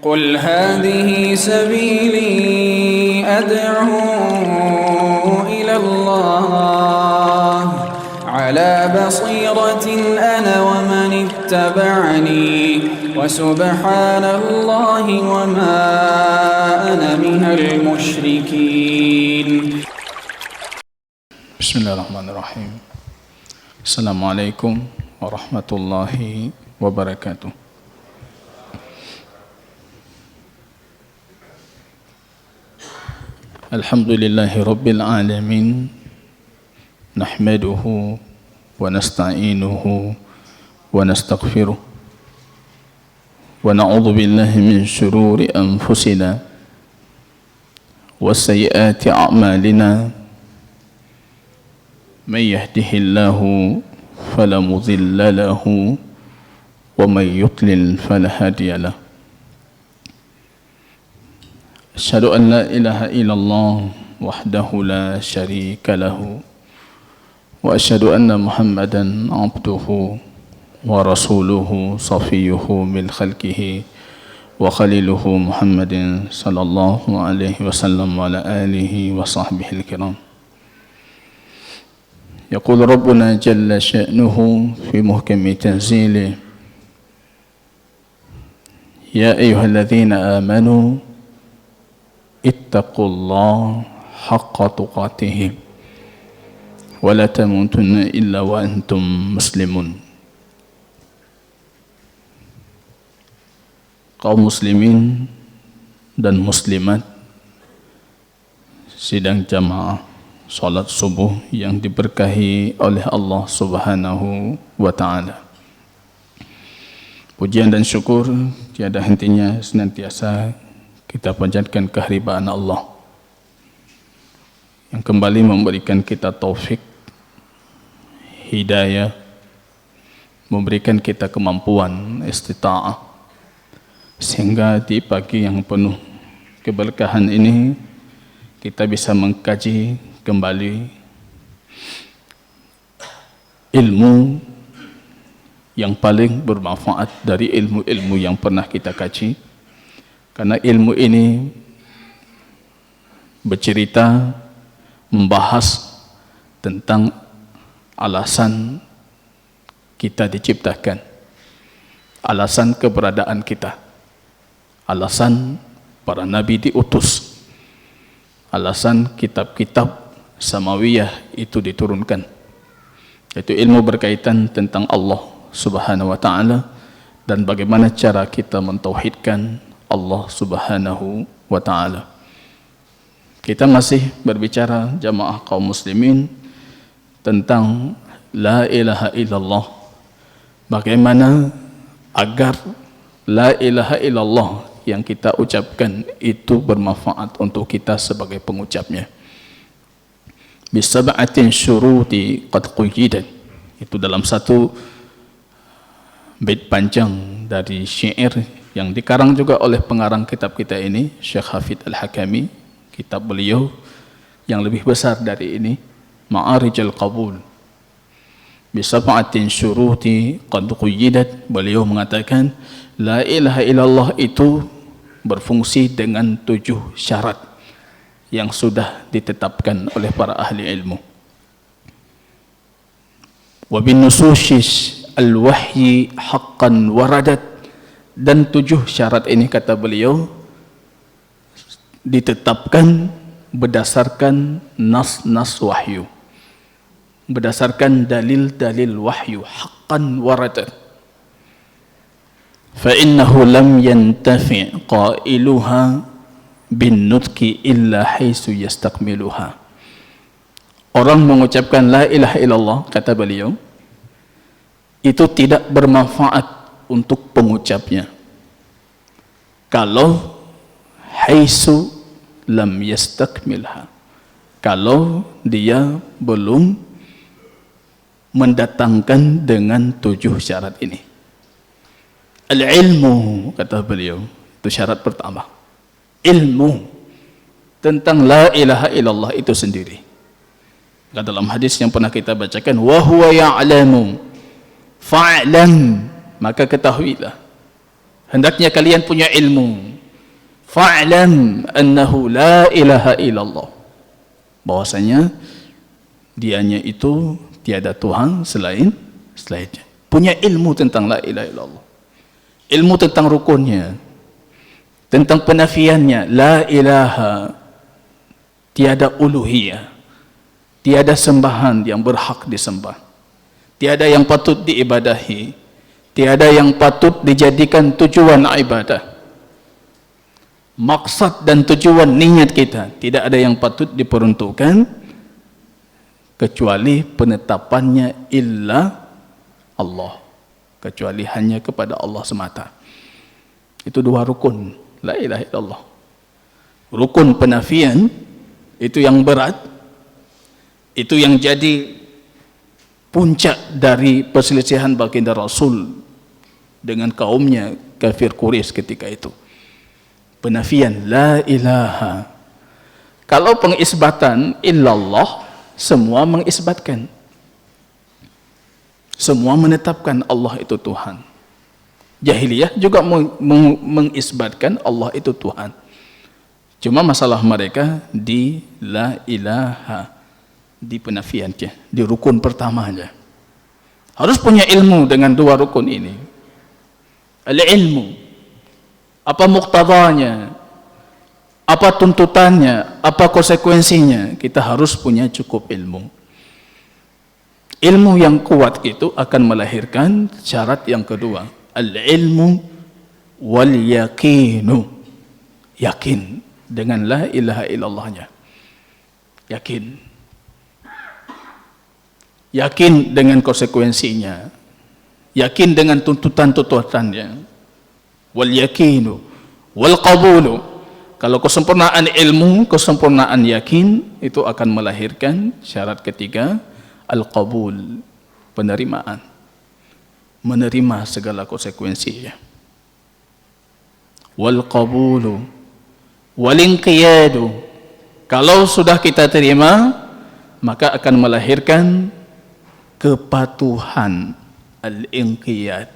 قل هذه سبيلي أدعو إلى الله على بصيرة أنا ومن اتبعني وسبحان الله وما أنا من المشركين. بسم الله الرحمن الرحيم. السلام عليكم ورحمة الله وبركاته. Alhamdulillahi Rabbil Alamin, nahmaduhu wa nasta'inuhu wa nastaghfiruh wa na'udhu billahi min syururi anfusina wa sayyiati a'malina. Man yahdihillahu fala mudilla lahu wa man yudlil fala hadiya lahu. Asyhadu an la ilaha illallah wahdahu la syarika lahu wa asyhadu anna Muhammadan abduhu wa rasuluhu safiyuhu min khalqihi wa khaliluhu Muhammadin sallallahu alaihi wasallam wa ala alihi wa sahbihi al-kiram. Yaqul Rabbuna jalla sya'nuhu fi muhkami tanzilih, ya ayyuhalladzina amanu ittaqullah haqqa tuqatih wa la tamutunna illa wa antum muslimun. Kaum muslimin dan muslimat sidang jamaah salat subuh yang diberkahi oleh Allah Subhanahu wa ta'ala. Pujian dan syukur tiada hentinya senantiasa kita panjatkan kehadiran Allah yang kembali memberikan kita taufik, hidayah, memberikan kita kemampuan istita'ah, sehingga di pagi yang penuh keberkahan ini kita bisa mengkaji kembali ilmu yang paling bermanfaat dari ilmu-ilmu yang pernah kita kaji. Karena ilmu ini bercerita, membahas tentang alasan kita diciptakan, alasan keberadaan kita, alasan para nabi diutus, alasan kitab-kitab samawiyah itu diturunkan. Yaitu ilmu berkaitan tentang Allah Subhanahu wa ta'ala dan bagaimana cara kita mentauhidkan Allah Subhanahu wa ta'ala. Kita masih berbicara jamaah kaum muslimin tentang la ilaha illallah. Bagaimana agar la ilaha illallah yang kita ucapkan itu bermanfaat untuk kita sebagai pengucapnya. Bisab'atin syuruti qad quyyidat. Itu dalam satu bait panjang dari syair yang dikarang juga oleh pengarang kitab kita ini, Syekh Hafidz Al-Hakami. Kitab beliau yang lebih besar dari ini, Ma'arijul Qabul. Bisab'atin syuruti qad quyyidat. Beliau mengatakan la ilaha illallah itu berfungsi dengan 7 syarat yang sudah ditetapkan oleh para ahli ilmu. Wa bin nususis al-wahyi haqqan waradat. Dan 7 syarat ini, kata beliau, ditetapkan berdasarkan nas-nas wahyu, berdasarkan dalil-dalil wahyu, haqqan waradat. Fa innahu lam yantafi' qailuha bin nutqi illa haitsu yastakmiluha. Orang mengucapkan la ilaha illallah, kata beliau, itu tidak bermanfaat untuk pengucapnya kalau haitsu lam yastakmilha, kalau dia belum mendatangkan dengan 7 syarat ini. Al-ilmu, kata beliau, itu syarat pertama. Ilmu tentang la ilaha illallah itu sendiri. Dalam hadis yang pernah kita bacakan, wa huwa ya'lamu fa'lam, maka ketahuilah, hendaknya kalian punya ilmu. fa'lam annahu la ilaha illallah, bahwasanya dianya itu tiada Tuhan selainnya. Punya ilmu tentang la ilaha illallah, ilmu tentang rukunnya, tentang penafiannya. La ilaha, tiada uluhiyah, tiada sembahan yang berhak disembah, tiada yang patut diibadahi, tiada yang patut dijadikan tujuan ibadah. Maksud dan tujuan niat kita tidak ada yang patut diperuntukkan kecuali penetapannya illa Allah, kecuali hanya kepada Allah semata. Itu dua rukun la ilaha illallah. Rukun penafian itu yang berat, itu yang jadi puncak dari perselisihan baginda Rasul dengan kaumnya kafir Quraisy ketika itu. Penafian la ilaha. Kalau pengisbatan illallah, semua mengisbatkan, semua menetapkan Allah itu Tuhan. Jahiliyah juga mengisbatkan Allah itu Tuhan. Cuma masalah mereka di la ilaha, di penafiannya, di rukun pertamanya. Harus punya ilmu dengan dua rukun ini. Al-ilmu, apa muktadanya, apa tuntutannya, apa konsekuensinya, kita harus punya cukup ilmu. Ilmu yang kuat itu akan melahirkan syarat yang kedua, al-ilmu wal yaqinu, yakin dengan la ilaha illallahnya, yakin dengan konsekuensinya, yakin dengan tuntutan-tuntutannya. Wal yaqinu wal qabulu, kalau kesempurnaan ilmu, kesempurnaan yakin itu akan melahirkan syarat ketiga, al-qabul, penerimaan, menerima segala konsekuensinya. Wal qabulu wal inqiyadu, kalau sudah kita terima maka akan melahirkan kepatuhan, al-inqiyad.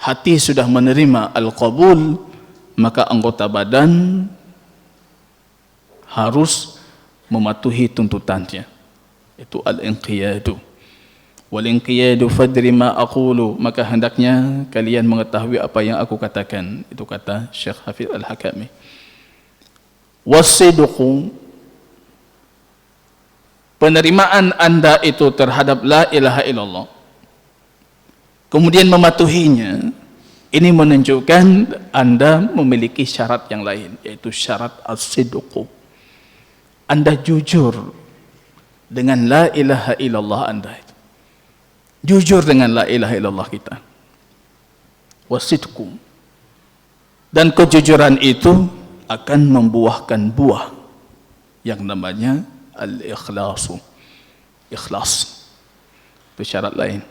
Hati sudah menerima al-qabul, maka anggota badan harus mematuhi tuntutannya. Itu al-inqiyadu. Wal inqiyadu fadri ma aqulu, maka hendaknya kalian mengetahui apa yang aku katakan. Itu kata Syekh Hafidh Al-Hakami. Was-sidqu, penerimaan anda itu terhadap la ilaha illallah, kemudian mematuhinya, ini menunjukkan anda memiliki syarat yang lain, yaitu syarat as-sidqu. Anda jujur dengan la ilaha illallah anda itu. Jujur dengan la ilaha illallah kita. Was-sidqu. Dan kejujuran itu akan membuahkan buah yang namanya al-ikhlasu. Ikhlas. Itu syarat lain.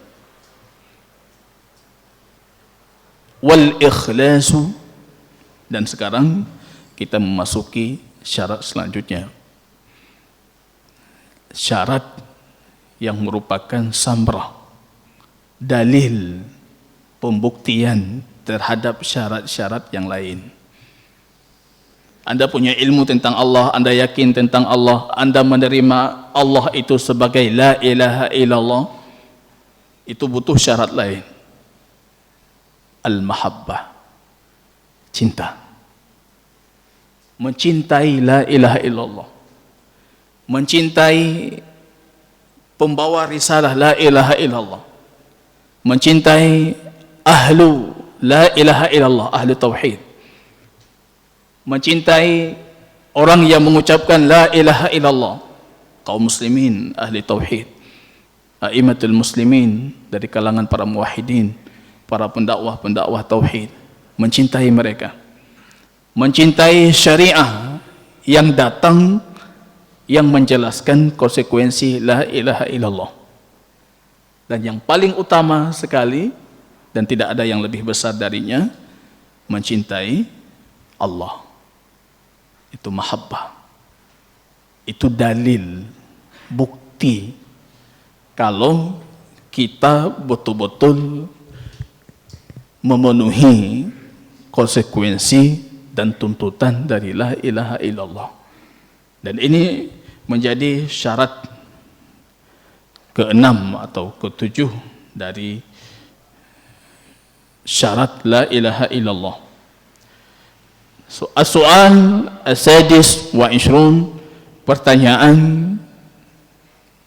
Wal ikhlasu, dan sekarang kita memasuki syarat selanjutnya, syarat yang merupakan samrah, dalil pembuktian terhadap syarat-syarat yang lain. Anda punya ilmu tentang Allah, Anda yakin tentang Allah, Anda menerima Allah itu sebagai la ilaha illallah, itu butuh syarat lain. Al-mahabbah, cinta, mencintai la ilaha illallah, mencintai pembawa risalah la ilaha illallah, mencintai ahlu la ilaha illallah, ahlu tauhid, mencintai orang yang mengucapkan la ilaha illallah, kaum muslimin ahli tauhid, a'immatul muslimin dari kalangan para muwahhidin, para pendakwah-pendakwah tauhid, mencintai mereka, mencintai syariah yang datang yang menjelaskan konsekuensi la ilaha illallah. Dan yang paling utama sekali dan tidak ada yang lebih besar darinya, mencintai Allah. Itu mahabbah. Itu dalil, bukti kalau kita betul-betul memenuhi konsekuensi dan tuntutan dari la ilaha illallah. Dan ini menjadi syarat keenam atau ketujuh dari syarat la ilaha illallah. As-soal as-sadis wa ishrun, pertanyaan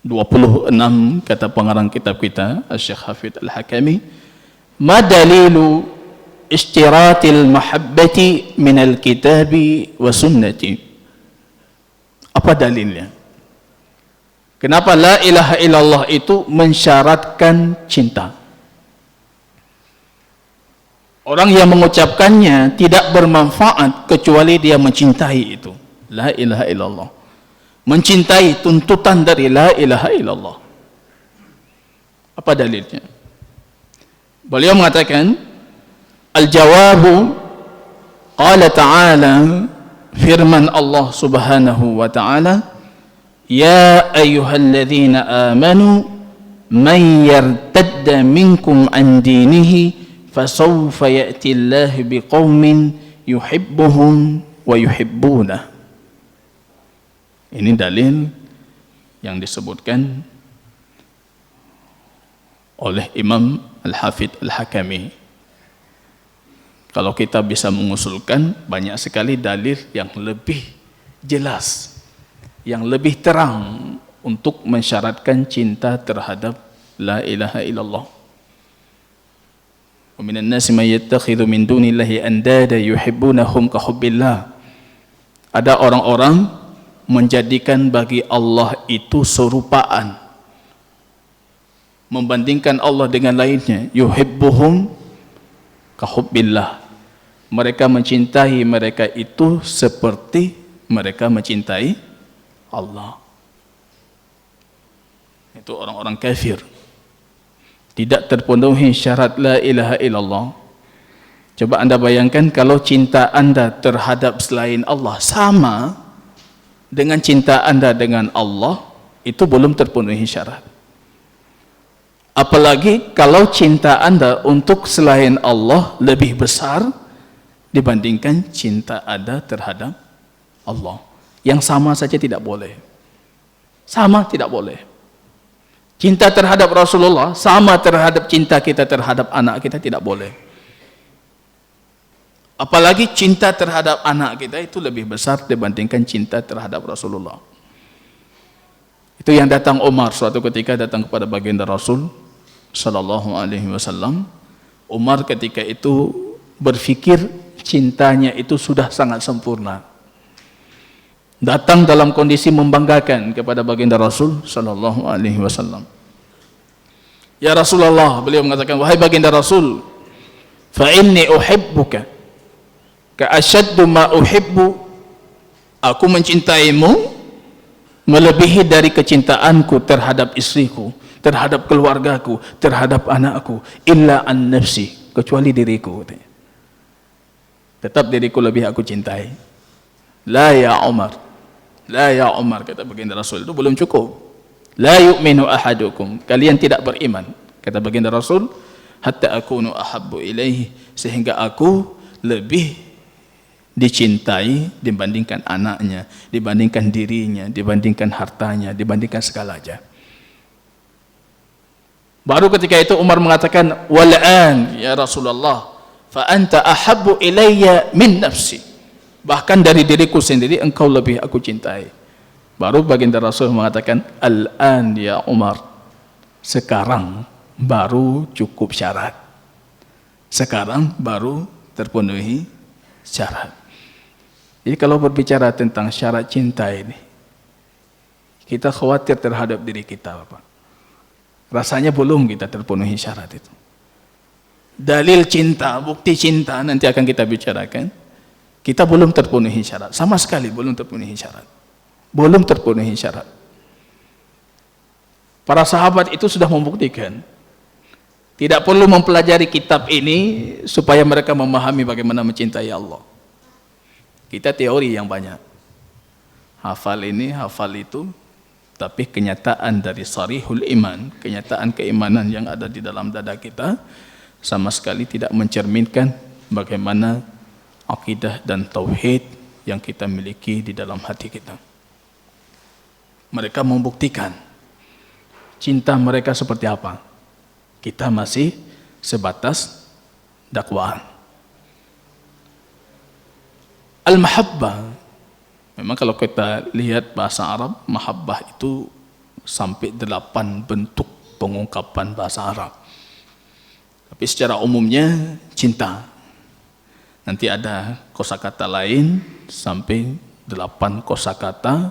26 kata pengarang kitab kita Syekh Hafidz Al-Hakami, ma dalilu ishtiratil mahabbati minal kitabi wa sunnati. Apa dalilnya? Kenapa la ilaha illallah itu mensyaratkan cinta? Orang yang mengucapkannya tidak bermanfaat kecuali dia mencintai itu. La ilaha illallah. Mencintai tuntutan dari la ilaha illallah. Apa dalilnya? Beliau mengatakan, al-jawabu qala ta'ala, firman Allah subhanahu wa ta'ala, ya ayyuhalladzina amanu man yartadda minkum an dinihi fasawfa ya'ti Allah biqaumin yuhibbuhum wa yuhibbunah. Ini dalil yang disebutkan oleh Imam Al-Hafidz Al-Hakami. Kalau kita bisa mengusulkan, banyak sekali dalil yang lebih jelas, yang lebih terang untuk mensyaratkan cinta terhadap la ilaha illallah. Wa minan nasi may yattakhidhu min dunillahi andada yuhibbunahum ka hubbillah. Ada orang-orang menjadikan bagi Allah itu serupaan, membandingkan Allah dengan lainnya. Yuhibbuhum ka hubbillah. Mereka mencintai mereka itu seperti mereka mencintai Allah. Itu orang-orang kafir, tidak terpenuhi syarat la ilaha illallah. Coba anda bayangkan kalau cinta anda terhadap selain Allah sama dengan cinta anda dengan Allah, itu belum terpenuhi syarat. Apalagi kalau cinta anda untuk selain Allah lebih besar dibandingkan cinta anda terhadap Allah. Yang sama saja tidak boleh. Sama tidak boleh. Cinta terhadap Rasulullah sama terhadap cinta kita terhadap anak kita, tidak boleh. Apalagi cinta terhadap anak kita itu lebih besar dibandingkan cinta terhadap Rasulullah. Itu yang datang Umar suatu ketika datang kepada baginda Rasul sallallahu alaihi wasallam. Umar ketika itu berfikir cintanya itu sudah sangat sempurna. Datang dalam kondisi membanggakan kepada baginda Rasul sallallahu alaihi wasallam. Ya Rasulullah, beliau mengatakan, wahai baginda Rasul, fa inni uhibbuka ka ashaddu ma uhibbu. Aku mencintaimu melebihi dari kecintaanku terhadap istriku, terhadap keluargaku, terhadap anakku, illa an nafsi, kecuali diriku. Tetap diriku lebih aku cintai. La ya Umar, la ya Umar, kata baginda Rasul, itu belum cukup. La yu'minu ahadukum, kalian tidak beriman, kata baginda Rasul, hatta akunu ahabbu ilaihi, sehingga aku lebih dicintai dibandingkan anaknya, dibandingkan dirinya, dibandingkan hartanya, dibandingkan segalanya. Baru ketika itu Umar mengatakan, wal'an ya Rasulullah, fa anta ahabbu ilayya min nafsi, bahkan dari diriku sendiri engkau lebih aku cintai. Baru baginda Rasul mengatakan, al-an ya Umar, sekarang baru cukup syarat, sekarang baru terpenuhi syarat. Jadi kalau berbicara tentang syarat cinta ini, kita khawatir terhadap diri kita, Bapak. Rasanya belum kita terpenuhi syarat itu. Dalil cinta, bukti cinta nanti akan kita bicarakan. Kita belum terpenuhi syarat, sama sekali belum terpenuhi syarat. Belum terpenuhi syarat. Para sahabat itu sudah membuktikan. Tidak perlu mempelajari kitab ini supaya mereka memahami bagaimana mencintai Allah. Kita teori yang banyak. Hafal ini, hafal itu, tapi kenyataan dari sarihul iman, kenyataan keimanan yang ada di dalam dada kita sama sekali tidak mencerminkan bagaimana akidah dan tauhid yang kita miliki di dalam hati kita. Mereka membuktikan cinta mereka seperti apa. Kita masih sebatas dakwaan. Al-mahabbah, memang kalau kita lihat bahasa Arab, mahabbah itu sampai 8 bentuk pengungkapan bahasa Arab. Tapi secara umumnya cinta. Nanti ada kosakata lain sampai 8 kosakata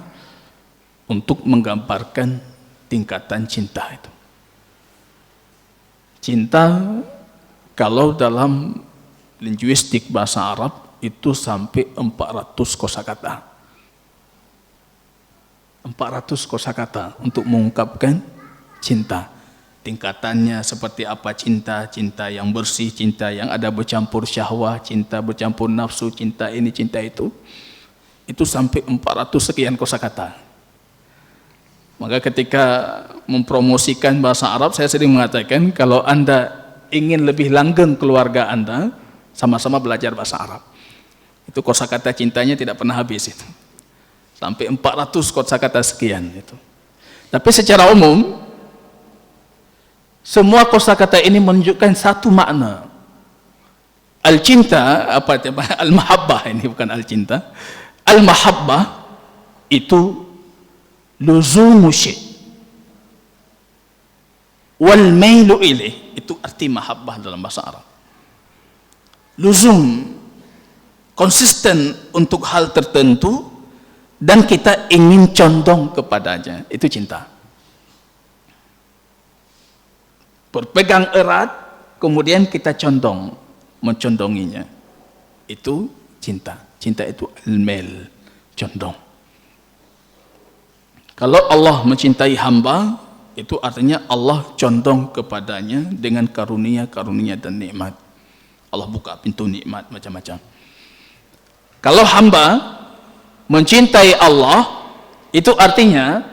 untuk menggambarkan tingkatan cinta itu. Cinta kalau dalam linguistik bahasa Arab itu sampai 400 kosakata. 400 kosakata untuk mengungkapkan cinta. Tingkatannya seperti apa cinta, cinta yang bersih, cinta yang ada bercampur syahwat, cinta bercampur nafsu, cinta ini, cinta itu sampai 400 sekian kosakata. Maka ketika mempromosikan bahasa Arab, saya sering mengatakan kalau Anda ingin lebih langgeng keluarga Anda, sama-sama belajar bahasa Arab. Itu kosakata cintanya tidak pernah habis itu. Sampai 400 kosakata sekian itu. Tapi secara umum semua kosakata ini menunjukkan satu makna. Al-cinta, al-mahabbah ini bukan al-cinta. Al-mahabbah itu luzumu syai' wal mailu ilaih, itu arti mahabbah dalam bahasa Arab. Luzum, konsisten untuk hal tertentu dan kita ingin condong kepadanya, itu cinta. Berpegang erat, kemudian kita condong, mencondonginya. Itu cinta. Cinta itu al-mail, condong. Kalau Allah mencintai hamba, itu artinya Allah condong kepadanya dengan karunia-karunia dan nikmat. Allah buka pintu nikmat macam-macam. Kalau hamba mencintai Allah, itu artinya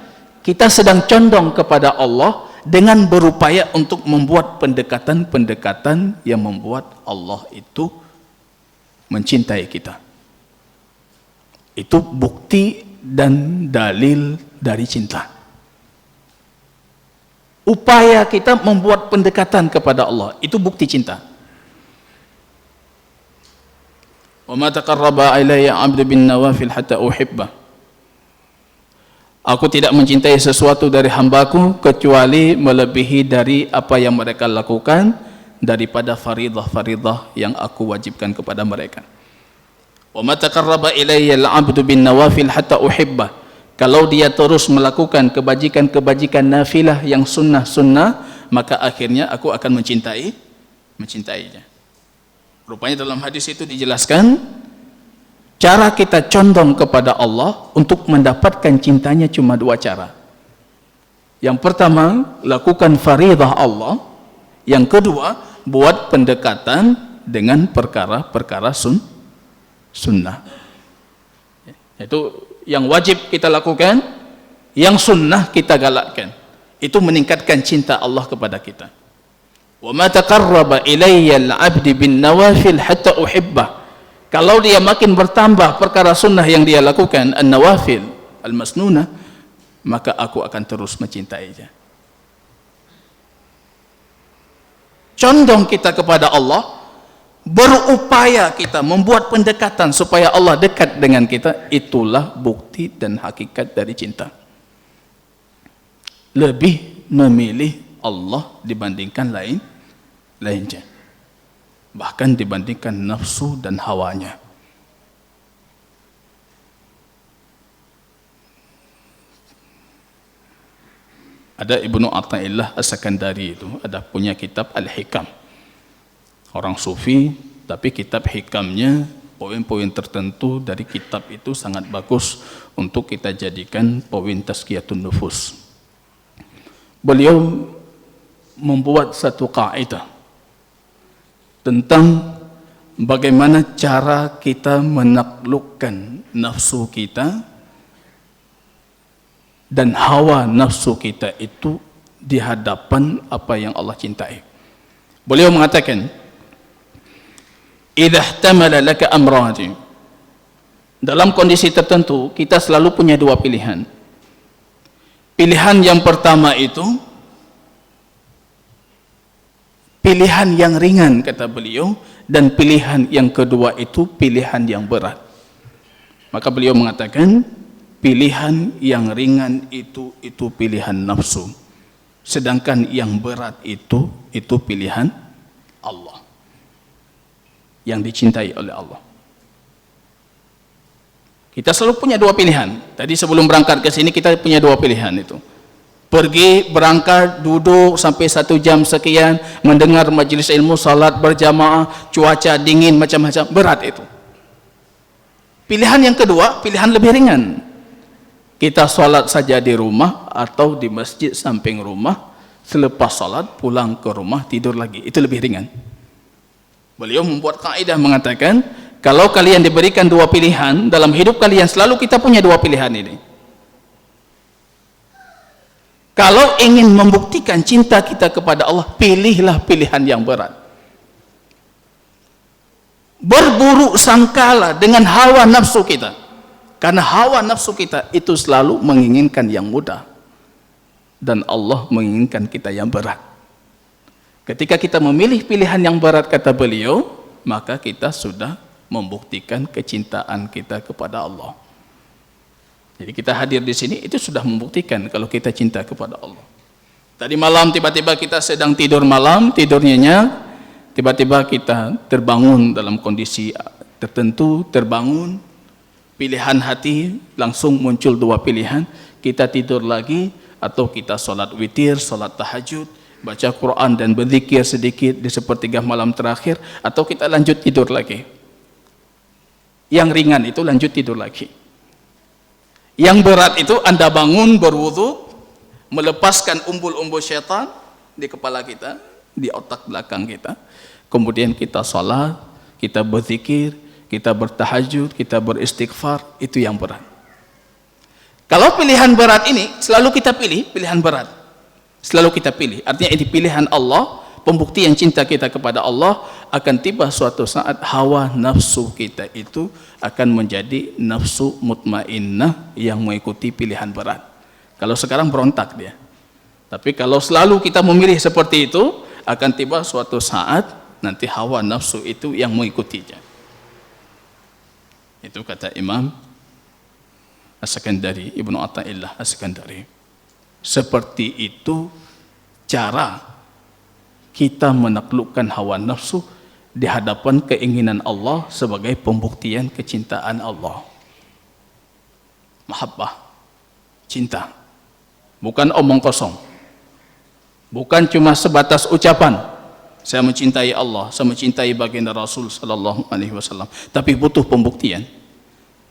kita sedang condong kepada Allah dengan berupaya untuk membuat pendekatan-pendekatan yang membuat Allah itu mencintai kita. Itu bukti dan dalil dari cinta. Upaya kita membuat pendekatan kepada Allah, itu bukti cinta. Wa ma taqarraba ilayya 'abdu bin nawafil hatta uhibbah. Aku tidak mencintai sesuatu dari hambaku kecuali melebihi dari apa yang mereka lakukan daripada faridah-faridah yang aku wajibkan kepada mereka. Wa ma taqarraba ilayya al-'abdu bin nawafil hatta uhibbah. Kalau dia terus melakukan kebajikan-kebajikan nafilah yang sunnah-sunnah, maka akhirnya aku akan mencintainya. Rupanya dalam hadis itu dijelaskan cara kita condong kepada Allah untuk mendapatkan cintanya cuma 2 cara. Yang pertama, lakukan faridah Allah. Yang kedua, buat pendekatan dengan perkara-perkara sunnah. Itu yang wajib kita lakukan, yang sunnah kita galakkan. Itu meningkatkan cinta Allah kepada kita. Wa ma taqarraba ilayya al-'abdu bin nawafil hatta uhibbah. Kalau dia makin bertambah perkara sunnah yang dia lakukan, an-nawafil, al-masnunah, maka aku akan terus mencintainya. Condong kita kepada Allah, berupaya kita membuat pendekatan supaya Allah dekat dengan kita, itulah bukti dan hakikat dari cinta. Lebih memilih Allah dibandingkan lainnya. Bahkan dibandingkan nafsu dan hawanya. Ada Ibnu Athaillah As-Sakandari itu ada punya kitab Al-Hikam. Orang sufi, tapi kitab hikamnya, poin-poin tertentu dari kitab itu sangat bagus untuk kita jadikan poin tazkiyatun nufus. Beliau membuat satu kaidah tentang bagaimana cara kita menaklukkan nafsu kita dan hawa nafsu kita itu di hadapan apa yang Allah cintai. Beliau mengatakan, idza ihtamala laka amran. Dalam kondisi tertentu kita selalu punya dua pilihan. Pilihan yang pertama itu pilihan yang ringan, kata beliau, dan pilihan yang kedua itu pilihan yang berat. Maka beliau mengatakan pilihan yang ringan itu pilihan nafsu, sedangkan yang berat itu pilihan Allah, yang dicintai oleh Allah. Kita selalu punya dua pilihan. Tadi sebelum berangkat ke sini kita punya dua pilihan itu. Pergi, berangkat, duduk sampai 1 jam sekian, mendengar majelis ilmu, salat berjamaah, cuaca dingin, macam-macam, berat itu. Pilihan yang kedua, pilihan lebih ringan. Kita salat saja di rumah atau di masjid samping rumah, selepas salat pulang ke rumah tidur lagi. Itu lebih ringan. Beliau membuat kaidah mengatakan, kalau kalian diberikan dua pilihan dalam hidup kalian, selalu kita punya dua pilihan ini. Kalau ingin membuktikan cinta kita kepada Allah, pilihlah pilihan yang berat. Berburuk sangkalah dengan hawa nafsu kita, karena hawa nafsu kita itu selalu menginginkan yang mudah, dan Allah menginginkan kita yang berat. Ketika kita memilih pilihan yang berat, kata beliau, maka kita sudah membuktikan kecintaan kita kepada Allah. Jadi kita hadir di sini itu sudah membuktikan kalau kita cinta kepada Allah. Tadi malam tiba-tiba kita sedang tidur malam, tidur nyenyak, tiba-tiba kita terbangun dalam kondisi tertentu, terbangun, pilihan hati langsung muncul dua pilihan, kita tidur lagi atau kita sholat witir, sholat tahajud, baca Quran dan berzikir sedikit di sepertiga malam terakhir, atau kita lanjut tidur lagi. Yang ringan itu lanjut tidur lagi. Yang berat itu Anda bangun, berwudu, melepaskan umbul-umbul syaitan di kepala kita, di otak belakang kita. Kemudian kita salat, kita berzikir, kita bertahajud, kita beristighfar, itu yang berat. Kalau pilihan berat ini selalu kita pilih, pilihan berat. Selalu kita pilih. Artinya ini pilihan Allah, pembuktian cinta kita kepada Allah. Akan tiba suatu saat hawa nafsu kita itu akan menjadi nafsu mutmainnah yang mengikuti pilihan berat. Kalau sekarang berontak dia. Tapi kalau selalu kita memilih seperti itu, akan tiba suatu saat nanti hawa nafsu itu yang mengikutinya. Itu kata Imam As-Sakandari, Ibnu Athaillah As-Sakandari. Seperti itu cara kita menaklukkan hawa nafsu di hadapan keinginan Allah sebagai pembuktian kecintaan Allah. Mahabbah, cinta, bukan omong kosong, bukan cuma sebatas ucapan saya mencintai Allah, saya mencintai baginda Rasul sallallahu alaihi wasallam, tapi butuh pembuktian.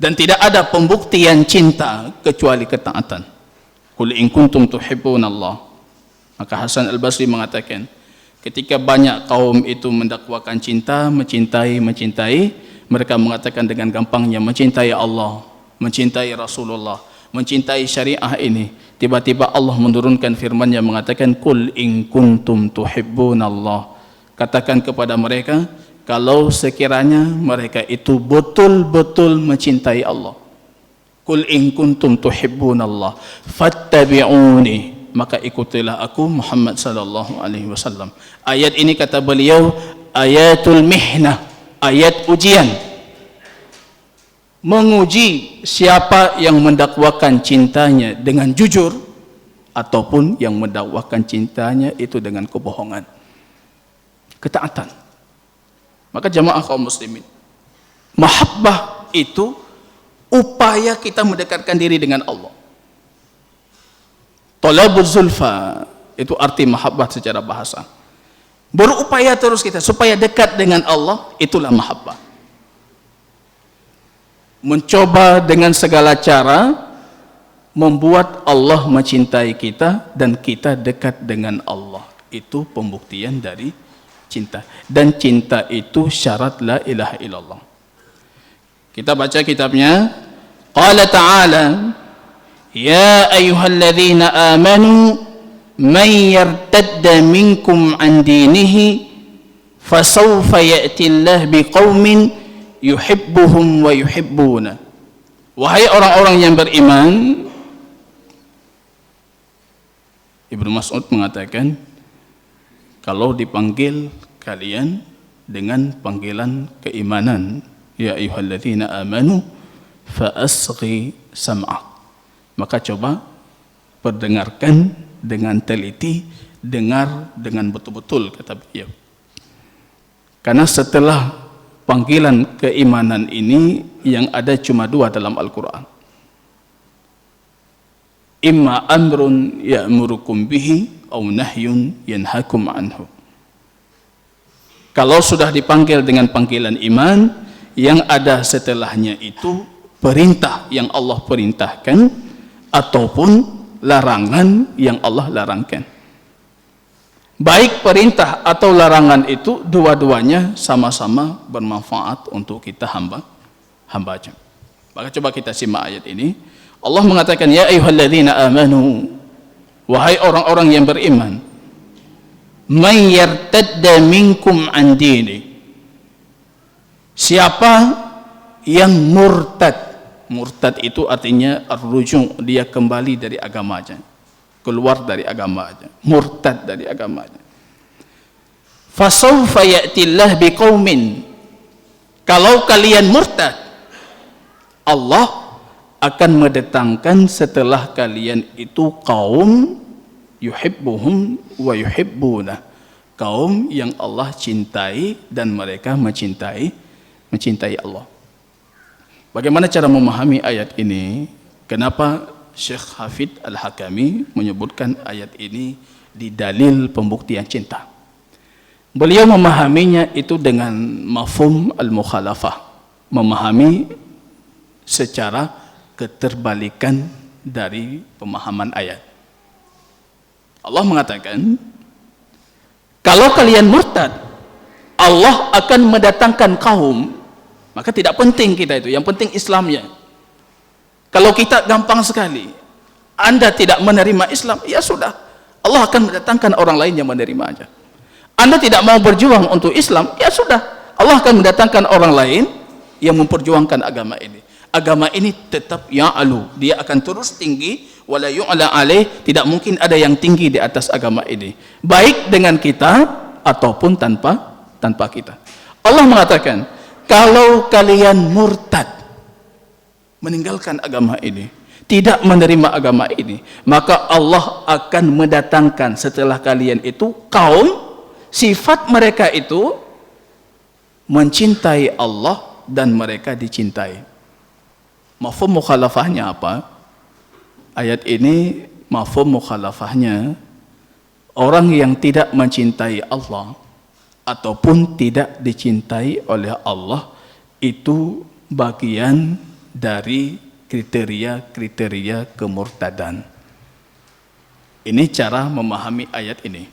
Dan tidak ada pembuktian cinta kecuali ketaatan. Qul in kuntum tuhibbunallah. Maka Hasan Al-Basri mengatakan, ketika banyak kaum itu mendakwakan cinta, mencintai, mereka mengatakan dengan gampangnya mencintai Allah, mencintai Rasulullah, mencintai syariah ini. Tiba-tiba Allah menurunkan firman yang mengatakan, Qul in kuntum tuhibbunallah. Katakan kepada mereka, kalau sekiranya mereka itu betul-betul mencintai Allah. Qul in kuntum tuhibbunallah fattabi'uni, maka ikutilah aku Muhammad sallallahu alaihi wasallam. Ayat ini kata beliau ayatul mihnah, ayat ujian, menguji siapa yang mendakwakan cintanya dengan jujur ataupun yang mendakwakan cintanya itu dengan kebohongan, ketaatan. Maka jamaah kaum muslimin, mahabbah itu upaya kita mendekatkan diri dengan Allah. Talabuz zulfa itu arti mahabbah secara bahasa. Berupaya terus kita supaya dekat dengan Allah, itulah mahabbah. Mencoba dengan segala cara membuat Allah mencintai kita dan kita dekat dengan Allah. Itu pembuktian dari cinta. Dan cinta itu syarat la ilaha illallah. Kita baca kitabnya. Qala ta'ala, Ya ayyuhalladzina amanu man yartadda minkum an dinihi fasawfa ya'tillah biqaumin yuhibbuhum wa yuhibbuna. Wahai orang-orang yang beriman, Ibnu Mas'ud mengatakan, kalau dipanggil kalian dengan panggilan keimanan, ya ayyuhalladzina amanu fa asghi sam'ak, maka coba perdengarkan dengan teliti, dengar dengan betul-betul, kata beliau. Karena setelah panggilan keimanan ini yang ada cuma dua dalam Al-Quran. Imma amrun ya'murukum bihi aw nahyun yanhakum anhu. Kalau sudah dipanggil dengan panggilan iman, yang ada setelahnya itu perintah yang Allah perintahkan ataupun larangan yang Allah larangkan. Baik perintah atau larangan itu dua-duanya sama-sama bermanfaat untuk kita hamba-hambanya. Maka coba kita simak ayat ini. Allah mengatakan, ya ayyuhalladzina amanu, wahai orang-orang yang beriman, man yartadda minkum an dini, siapa yang murtad. Murtad itu artinya ar-ruju', dia kembali dari agamanya, keluar dari agamanya, murtad dari agamanya. Fasawfa ya'tillah biqaumin, kalau kalian murtad, Allah akan mendatangkan setelah kalian itu kaum yuhibbuhum wa yuhibbuna, kaum yang Allah cintai dan mereka mencintai Allah. Bagaimana cara memahami ayat ini? Kenapa Syekh Hafidz Al-Hakami menyebutkan ayat ini di dalil pembuktian cinta? Beliau memahaminya itu dengan mafhum al-mukhalafah, memahami secara keterbalikan dari pemahaman ayat. Allah mengatakan, kalau kalian murtad, Allah akan mendatangkan kaum. Maka tidak penting kita itu, yang penting Islamnya. Kalau kita gampang sekali, Anda tidak menerima Islam, ya sudah, Allah akan mendatangkan orang lain yang menerima aja. Anda tidak mau berjuang untuk Islam, ya sudah, Allah akan mendatangkan orang lain yang memperjuangkan agama ini. Agama ini tetap ya'alu, dia akan terus tinggi, wala yu'la alaih, tidak mungkin ada yang tinggi di atas agama ini, baik dengan kita ataupun tanpa kita. Allah mengatakan, kalau kalian murtad, meninggalkan agama ini, tidak menerima agama ini, maka Allah akan mendatangkan setelah kalian itu kaum, sifat mereka itu mencintai Allah dan mereka dicintai. Mafhum mukhalafahnya apa? Ayat ini mafhum mukhalafahnya, orang yang tidak mencintai Allah ataupun tidak dicintai oleh Allah itu bagian dari kriteria-kriteria kemurtadan. Ini cara memahami ayat ini.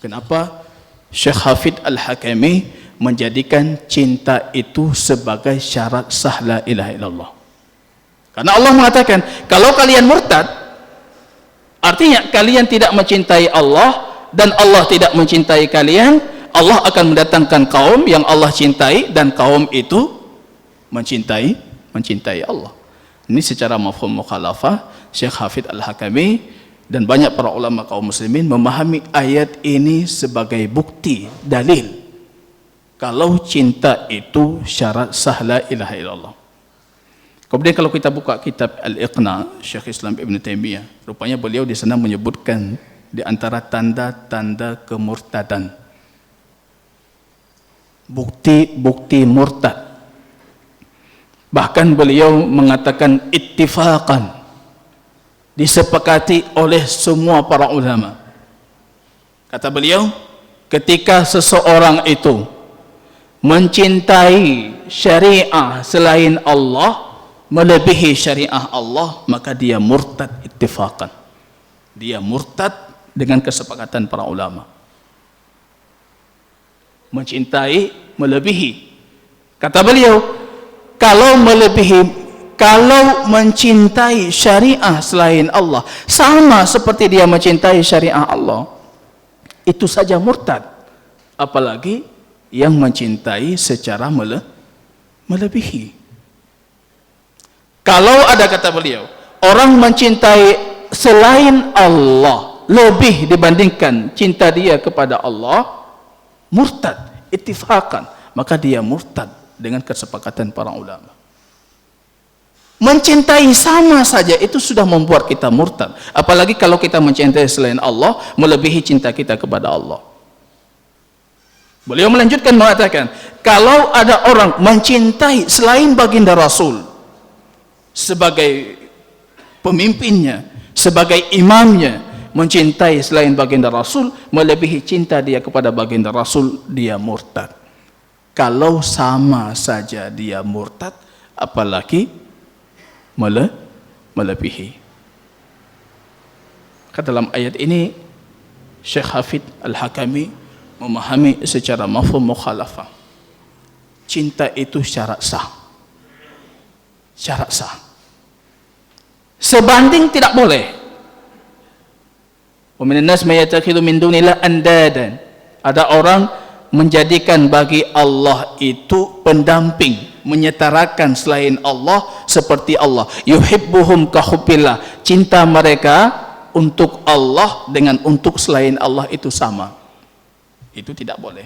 Kenapa Syekh Hafidz Al-Hakami menjadikan cinta itu sebagai syarat sah la ilaha illallah? Karena Allah mengatakan, kalau kalian murtad, artinya kalian tidak mencintai Allah dan Allah tidak mencintai kalian. Allah akan mendatangkan kaum yang Allah cintai dan kaum itu mencintai Allah. Ini secara mafhum mukhalafah, Syekh Hafidz Al-Hakami dan banyak para ulama kaum muslimin memahami ayat ini sebagai bukti, dalil kalau cinta itu syarat sah la ilaha illallah. Kemudian kalau kita buka kitab Al-Iqna Syekh Islam Ibn Taimiyah, rupanya beliau di sana menyebutkan di antara tanda-tanda kemurtadan, bukti-bukti murtad. Bahkan beliau mengatakan ittifaqan, disepakati oleh semua para ulama. Kata beliau, ketika seseorang itu mencintai syariah selain Allah, melebihi syariah Allah, maka dia murtad ittifaqan. Dia murtad dengan kesepakatan para ulama. Mencintai melebihi. Kata beliau, kalau mencintai syariah selain Allah sama seperti dia mencintai syariah Allah, itu saja murtad. Apalagi yang mencintai secara melebihi. Kalau ada, kata beliau, orang mencintai selain Allah lebih dibandingkan cinta dia kepada Allah, murtad ittifaqan, maka dia murtad dengan kesepakatan para ulama. Mencintai sama saja itu sudah membuat kita murtad, apalagi kalau kita mencintai selain Allah melebihi cinta kita kepada Allah. Beliau melanjutkan mengatakan, kalau ada orang mencintai selain baginda Rasul sebagai pemimpinnya, sebagai imamnya, mencintai selain baginda Rasul melebihi cinta dia kepada baginda Rasul, dia murtad. Kalau sama saja dia murtad, apalagi melebihi. Dalam ayat ini Syekh Hafidh Al-Hakami memahami secara mafhum mukhalafah. Cinta itu syarat sah. Syarat sah. Sebanding tidak boleh. Wa minan nas may yattakhidhu min dunillah andadan. Ada orang menjadikan bagi Allah itu pendamping, menyetarakan selain Allah seperti Allah. Yuhibbuhum ka hubbillah. Cinta mereka untuk Allah dengan untuk selain Allah itu sama. Itu tidak boleh.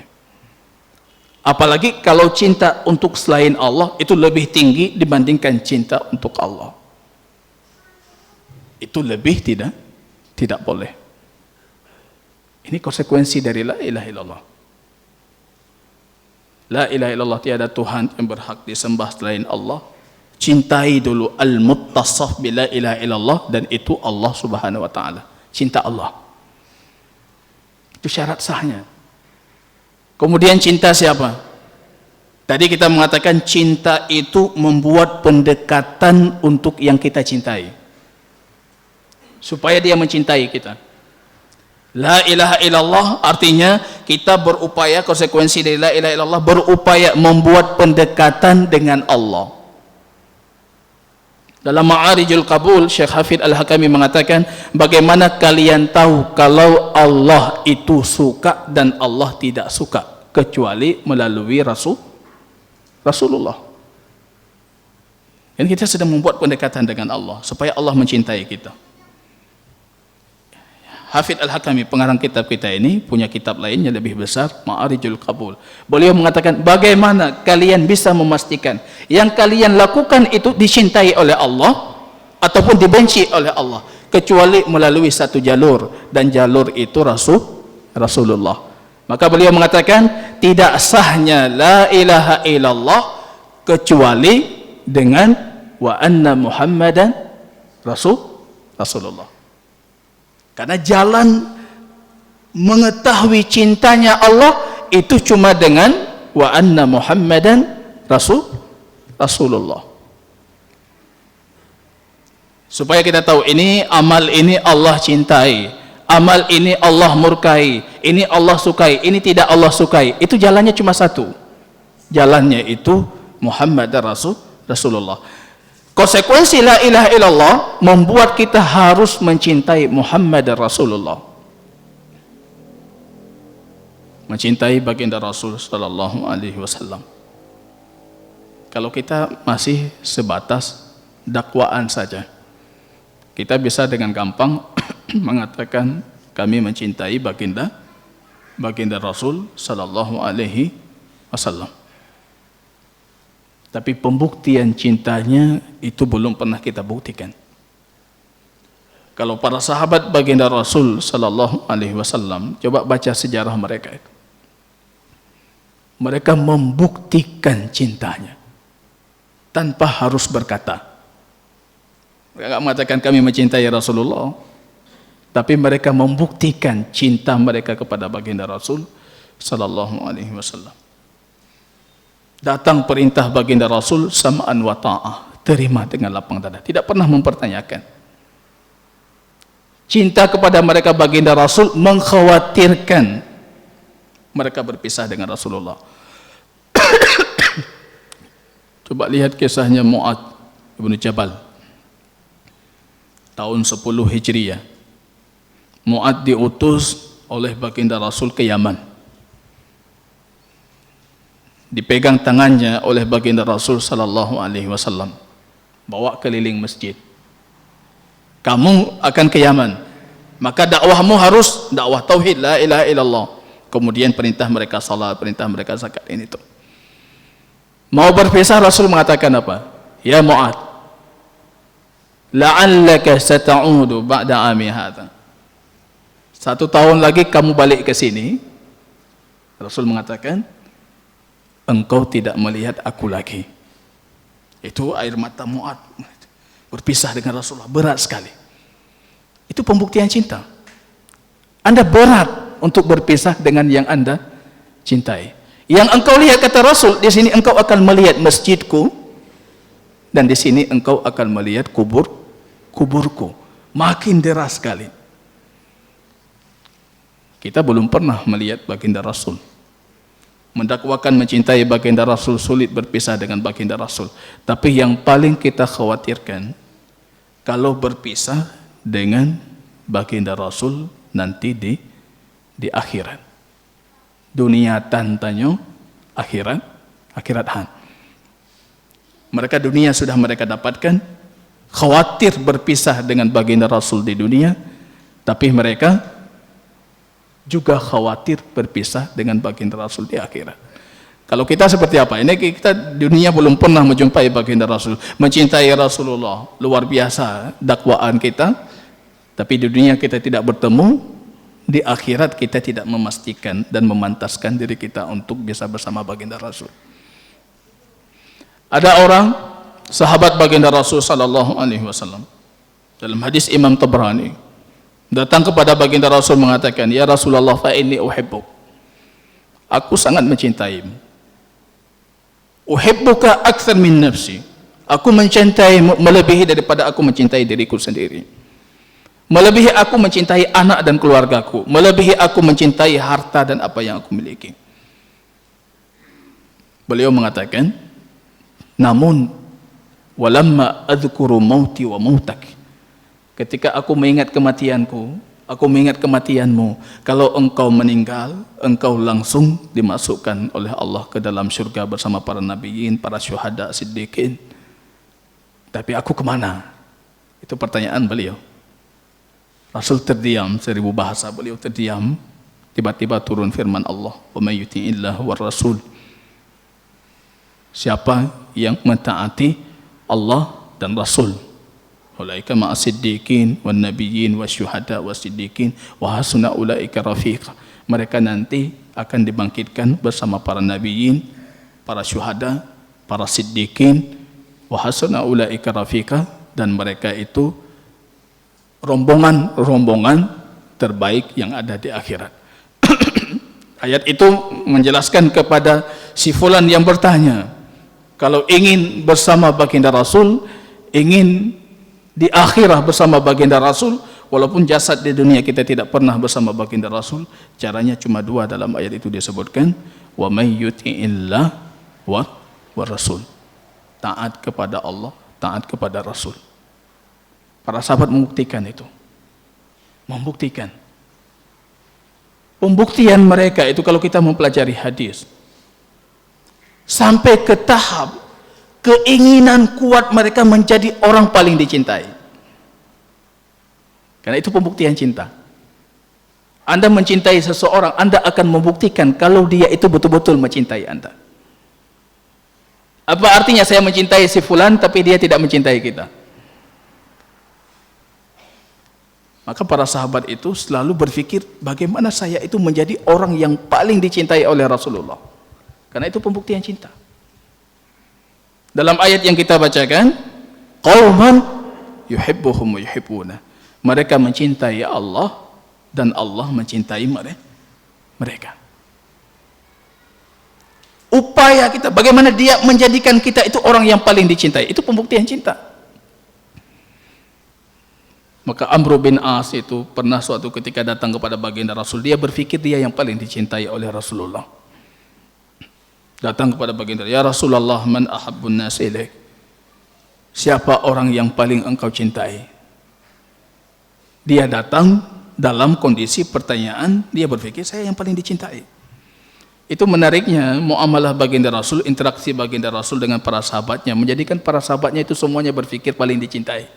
Apalagi kalau cinta untuk selain Allah itu lebih tinggi dibandingkan cinta untuk Allah. Itu lebih tidak boleh. Ini konsekuensi dari la ilaha illallah. La ilaha illallah, tiada Tuhan yang berhak disembah selain Allah. Cintai dulu al-muttasaf bi la ilaha illallah, dan itu Allah Subhanahu wa taala. Cinta Allah. Itu syarat sahnya. Kemudian cinta siapa? Tadi kita mengatakan cinta itu membuat pendekatan untuk yang kita cintai, supaya dia mencintai kita. La ilaha illallah artinya kita berupaya, konsekuensi dari la ilaha illallah, berupaya membuat pendekatan dengan Allah. Dalam Ma'arijul Qabul, Syekh Hafidh Al-Hakami mengatakan, bagaimana kalian tahu kalau Allah itu suka dan Allah tidak suka, kecuali melalui Rasulullah. Dan kita sedang membuat pendekatan dengan Allah supaya Allah mencintai kita. Hafidh Al-Hakami, pengarang kitab kita ini, punya kitab lain yang lebih besar, Ma'arijul Qabul. Beliau mengatakan, bagaimana kalian bisa memastikan yang kalian lakukan itu dicintai oleh Allah ataupun dibenci oleh Allah, kecuali melalui satu jalur, dan jalur itu Rasulullah. Maka beliau mengatakan, tidak sahnya la ilaha illallah kecuali dengan wa anna Muhammadan Rasulullah. Karena jalan mengetahui cintanya Allah itu cuma dengan wa anna Muhammadan Rasulullah. Supaya kita tahu ini amal ini Allah cintai, amal ini Allah murkai, ini Allah sukai, ini tidak Allah sukai. Itu jalannya cuma satu. Jalannya itu Muhammad Rasulullah. Konsekuensi la ilaha illallah membuat kita harus mencintai Muhammad Rasulullah, mencintai baginda Rasul sallallahu alaihi wasallam. Kalau kita masih sebatas dakwaan saja, kita bisa dengan gampang mengatakan kami mencintai baginda Rasul sallallahu alaihi wasallam. Tapi pembuktian cintanya itu belum pernah kita buktikan. Kalau para sahabat baginda Rasul sallallahu alaihi wasallam, coba baca sejarah mereka itu. Mereka membuktikan cintanya tanpa harus berkata. Mereka tidak mengatakan kami mencintai Rasulullah, tapi mereka membuktikan cinta mereka kepada baginda Rasul sallallahu alaihi wasallam. Datang perintah baginda Rasul, sam'an wa ta'ah, terima dengan lapang dada, tidak pernah mempertanyakan. Cinta kepada mereka baginda Rasul mengkhawatirkan mereka berpisah dengan Rasulullah. Coba lihat kisahnya Mu'ad ibn Jabal tahun 10 Hijriah. Mu'ad diutus oleh baginda Rasul ke Yaman. dipegang tangannya oleh baginda Rasul sallallahu alaihi wasallam, bawa keliling masjid. Kamu akan ke Yaman, maka dakwahmu harus dakwah tauhid la ilaha illallah. Kemudian perintah mereka salat, perintah mereka zakat, ini tuh. Mau berpisah, Rasul mengatakan apa? Ya Mu'ad, la'allaka sata'udu ba'da ami hadha. 1 tahun lagi kamu balik ke sini. Rasul mengatakan, engkau tidak melihat aku lagi. Itu air mata Mu'ad. Berpisah dengan Rasulullah berat sekali. Itu pembuktian cinta. Anda berat untuk berpisah dengan yang Anda cintai. Yang engkau lihat, kata Rasul, di sini engkau akan melihat masjidku, dan di sini engkau akan melihat kuburku. Makin deras sekali. Kita belum pernah melihat baginda Rasul. Mendakwakan mencintai baginda Rasul, sulit berpisah dengan baginda Rasul. Tapi yang paling kita khawatirkan, kalau berpisah dengan baginda Rasul nanti di akhirat. Dunia tantanyo, akhirat han. Mereka dunia sudah mereka dapatkan, khawatir berpisah dengan baginda Rasul di dunia, tapi mereka juga khawatir berpisah dengan baginda Rasul di akhirat. Kalau kita seperti apa? Ini kita dunia belum pernah menjumpai baginda Rasul, mencintai Rasulullah, luar biasa dakwaan kita. Tapi di dunia kita tidak bertemu, di akhirat kita tidak memastikan dan memantaskan diri kita untuk bisa bersama baginda Rasul. Ada orang sahabat baginda Rasul sallallahu alaihi wasallam, dalam hadis Imam Tabrani, datang kepada baginda Rasul mengatakan, ya Rasulullah, fa inni uhibbuk, aku sangat mencintaimu. Uhibbuka akthar min nafsi, aku mencintaimu melebihi daripada aku mencintai diriku sendiri. Melebihi aku mencintai anak dan keluargaku, melebihi aku mencintai harta dan apa yang aku miliki. Beliau mengatakan, namun walamma adzkuru mauti wa mautak, ketika aku mengingat kematianku, aku mengingat kematianmu. Kalau engkau meninggal, engkau langsung dimasukkan oleh Allah ke dalam syurga bersama para nabiyin, para syuhada, siddiqin. Tapi aku kemana? Itu pertanyaan beliau. Rasul terdiam, 1000 bahasa beliau terdiam. Tiba-tiba turun firman Allah, wa may yuti'illah war rasul, siapa yang mentaati Allah dan Rasul, ulaika ma'as siddiqin wan nabiyyin wasyuhada wasiddiqin wa hasuna ulaika rafiqa, mereka nanti akan dibangkitkan bersama para nabiyin, para syuhada, para siddiqin, wa hasuna ulaika rafiqa, dan mereka itu rombongan terbaik yang ada di akhirat. Ayat itu menjelaskan kepada si fulan yang bertanya, kalau ingin bersama baginda Rasul, ingin di akhirat bersama baginda Rasul, walaupun jasad di dunia kita tidak pernah bersama baginda Rasul, caranya cuma 2 dalam ayat itu disebutkan, wa may yuti'illah wa rasul, taat kepada Allah, taat kepada Rasul. Para sahabat membuktikan itu, membuktikan. Pembuktian mereka itu kalau kita mempelajari hadis, sampai ke tahap keinginan kuat mereka menjadi orang paling dicintai. Karena itu pembuktian cinta. Anda mencintai seseorang, Anda akan membuktikan kalau dia itu betul-betul mencintai Anda. Apa artinya saya mencintai si fulan tapi dia tidak mencintai kita? Maka para sahabat itu selalu berpikir, bagaimana saya itu menjadi orang yang paling dicintai oleh Rasulullah. Karena itu pembuktian cinta. Dalam ayat yang kita bacakan, qauman yuhibbuhum wa yuhibbuna, mereka mencintai Allah dan Allah mencintai mereka. Upaya kita, bagaimana dia menjadikan kita itu orang yang paling dicintai, itu pembuktian cinta. Maka Amr bin As itu pernah suatu ketika datang kepada baginda Rasul, dia berpikir dia yang paling dicintai oleh Rasulullah. Datang kepada baginda, ya Rasulullah, man ahabbun nas ilaik, siapa orang yang paling engkau cintai? Dia datang dalam kondisi pertanyaan, dia berpikir saya yang paling dicintai. Itu menariknya muamalah baginda Rasul, interaksi baginda Rasul dengan para sahabatnya, menjadikan para sahabatnya itu semuanya berfikir paling dicintai.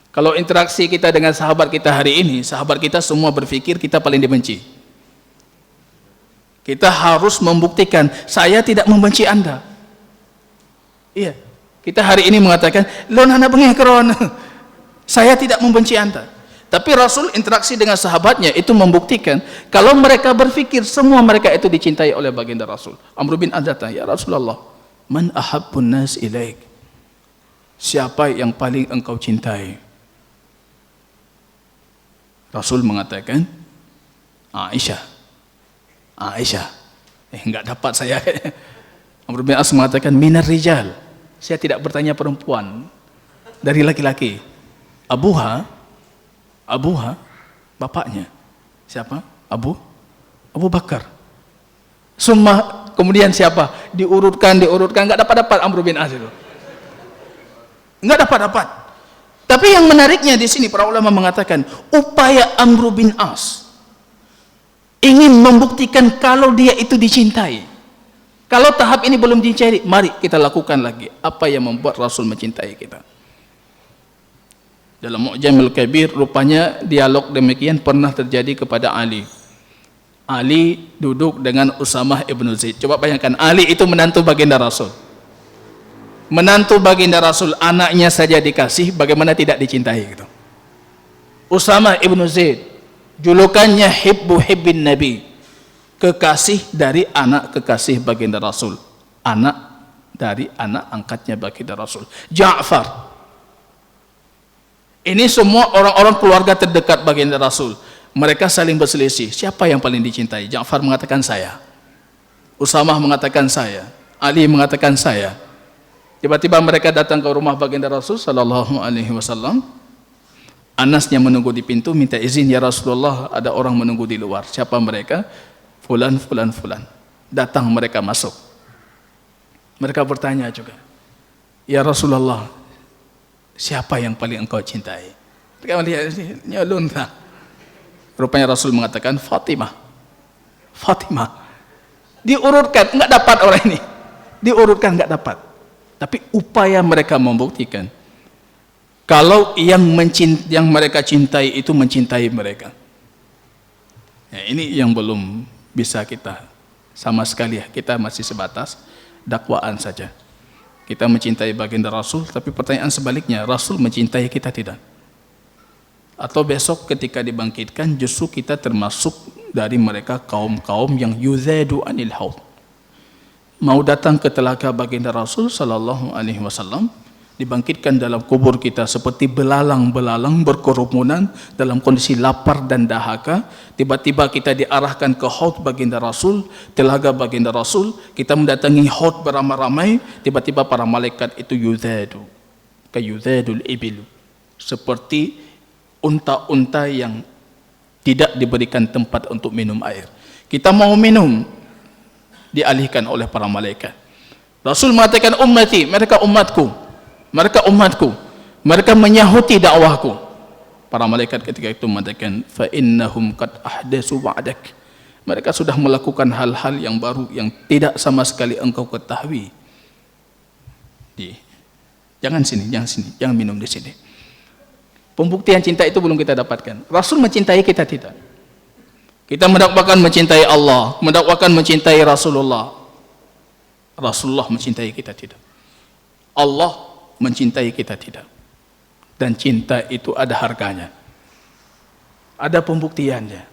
Kalau interaksi kita dengan sahabat kita hari ini, sahabat kita semua berfikir kita paling dibenci. Kita harus membuktikan, saya tidak membenci Anda. Iya, kita hari ini mengatakan, lo nana bengekron, saya tidak membenci Anda. Tapi Rasul interaksi dengan sahabatnya itu membuktikan kalau mereka berfikir semua mereka itu dicintai oleh baginda Rasul. Amr bin Adzata, ya Rasulullah, man ahabbun nas ilaik? Siapa yang paling engkau cintai? Rasul mengatakan, Aisyah. Aisyah. Enggak dapat saya. Amr bin As mengatakan, minar rijal. Saya tidak bertanya perempuan, dari laki-laki. Abuha, bapaknya. Siapa? Abu Bakar. Kemudian siapa? Diurutkan, enggak dapat Amr bin Az itu. Enggak dapat. Tapi yang menariknya di sini para ulama mengatakan, upaya Amr bin As ingin membuktikan kalau dia itu dicintai. Kalau tahap ini belum dicintai, mari kita lakukan lagi apa yang membuat Rasul mencintai kita. Dalam Mu'jamul Kabir rupanya dialog demikian pernah terjadi kepada Ali. Ali duduk dengan Usamah ibn Zaid. Coba bayangkan, Ali itu menantu baginda Rasul. Menantu baginda Rasul, anaknya saja dikasih, bagaimana tidak dicintai gitu. Usamah ibn Zaid, julukannya hibbin Nabi, kekasih dari anak kekasih baginda Rasul, anak dari anak angkatnya baginda Rasul. Ja'far, ini semua orang-orang keluarga terdekat baginda Rasul. Mereka saling berselisih, siapa yang paling dicintai? Ja'far mengatakan saya, Usamah mengatakan saya, Ali mengatakan saya. Tiba-tiba mereka datang ke rumah baginda Rasul sallallahu alaihi wasallam. Anas yang menunggu di pintu minta izin, ya Rasulullah, ada orang menunggu di luar. Siapa mereka? Fulan. Datang mereka masuk. Mereka bertanya juga, ya Rasulullah, siapa yang paling engkau cintai? Mereka melihat nyolon tak. Rupanya Rasul mengatakan Fatimah. Diurutkan, enggak dapat orang ini. Diurutkan enggak dapat. Tapi upaya mereka membuktikan kalau yang mereka cintai itu mencintai mereka. Ya, ini yang belum bisa kita sama sekali, kita masih sebatas dakwaan saja. Kita mencintai baginda Rasul, tapi pertanyaan sebaliknya, Rasul mencintai kita tidak? Atau besok ketika dibangkitkan justru kita termasuk dari mereka kaum-kaum yang yuzadu anil haud, mau datang ke telaga baginda Rasul sallallahu alaihi wasallam, dibangkitkan dalam kubur kita seperti belalang-belalang berkerumunan dalam kondisi lapar dan dahaga. Tiba-tiba kita diarahkan ke haud baginda Rasul, telaga baginda Rasul, kita mendatangi haud beramai-ramai. Tiba-tiba para malaikat itu yuzadu kayuzadul ibil, seperti unta-unta yang tidak diberikan tempat untuk minum air. Kita mau minum, dialihkan oleh para malaikat. Rasul mengatakan ummati, mereka umatku, mereka menyahuti dakwahku. Para malaikat ketika itu mengatakan fa innahum qad ahdatsu ba'dak, mereka sudah melakukan hal-hal yang baru yang tidak sama sekali engkau ketahui. Jangan minum di sini. Pembuktian cinta itu belum kita dapatkan. Rasul mencintai kita tidak. Kita mendakwakan mencintai Allah, mendakwakan mencintai Rasulullah. Rasulullah mencintai kita tidak. Allah mencintai kita tidak. Dan cinta itu ada harganya, ada pembuktiannya.